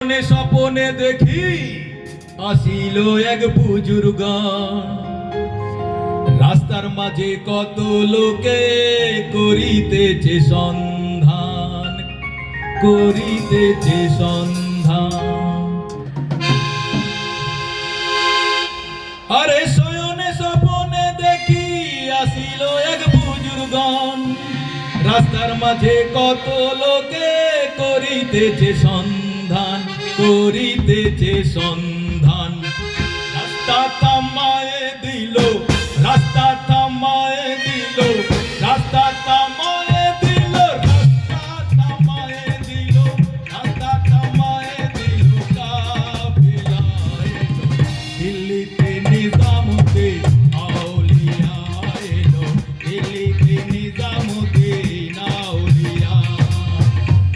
স্বপনে দেখি আসিল এক বুজুর্গ, রাস্তার মাঝে কত লোকে করিতেছে সন্ধান, করিতেছে সন্ধান। আরে শয়নে স্বপনে দেখি আসিল এক বুজুর্গ, রাস্তার মাঝে কত লোকে করিতেছে সন্ধান, করিতেছে সন্ধান। রাস্তা থামায়ে দিল, রাস্তা থামায়ে দিল, রাস্তা থামায়ে দিল, রাস্তা থামায়ে দিল, রাস্তা থামায়ে দিল। কাফেলা এলো দিল্লিতে, নিজামুদ্দিন আউলিয়া এলো দিল্লিতে, নিজামুদ্দিন আউলিয়া।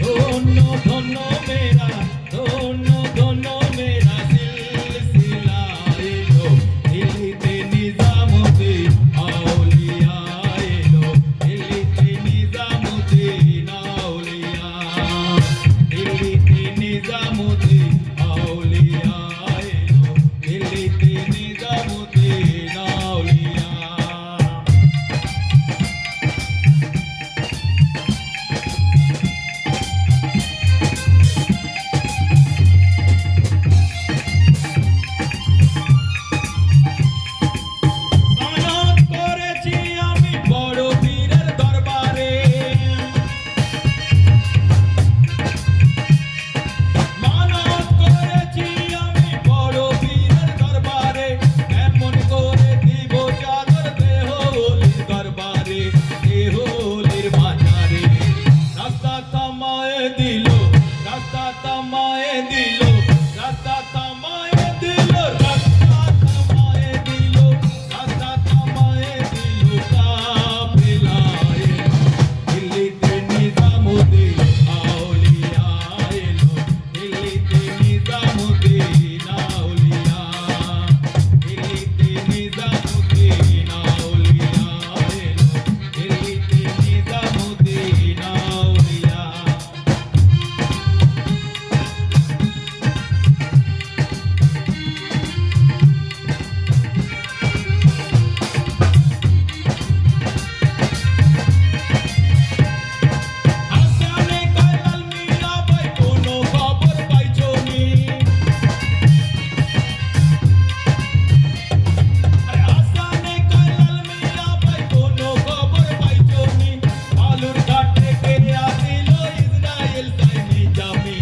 ধন্য ধন্য মেরা, ধন্য ধন্য মেরা সিলসিলা এলো দিল্লিতে, নিজামুদ্দিন আউলিয়া এলো দিল্লিতে, নিজামুদ্দিন আউলিয়া দিল্লিতে, নিজামুদ্দিন আউলিয়া এলো দিল্লিতে, নিজামুদ্দিন আউলিয়া। মানত করেছি আমি বড় পীরের দরবারে, মানত করেছি আমি বড় পীরের দরবারে। এমন করে দিব চাদর দেহ ওলির দরবারে, দেহ ওলির বাজারে। রাস্তা থামায়ে দিল, রাস্তা থামায়ে দিল, রাস্তা থামায়ে দিল, রাস্তা থামায়ে দিল, রাস্তা থামায়ে দিল। কাফেলা এলো দিল্লিতে, নিজামুদ্দিন আউলিয়া এলো দিল্লিতে, নিজামুদ্দিন আউলিয়া দিল্লিতে, নিজামুদ্দিন আউলিয়া এলো দিল্লিতে, নিজামুদ্দিন আউলিয়া। হাসানে কায়লাল মীরাবাই কোনো খবর পাইছো নি? আরে হাসানে কায়লাল মীরাবাই কোনো খবর পাইছো নি? বালুর ঘাট থেকে আসিল ইসরায়েল সাইনি জামি,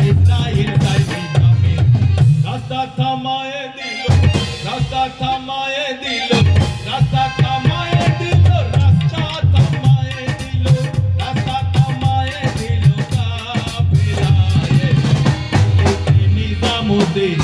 ইসরায়েল সাইনি জামি। রাস্তা থামায়ে দিল, রাস্তা থামায়ে দিল, রাস্তা থামায়ে দিল, রাস্তা থামায়ে দিল, রাস্তা থামায়ে দিল। কাফেলা এলো দিল্লিতে, নিজামুদ্দিন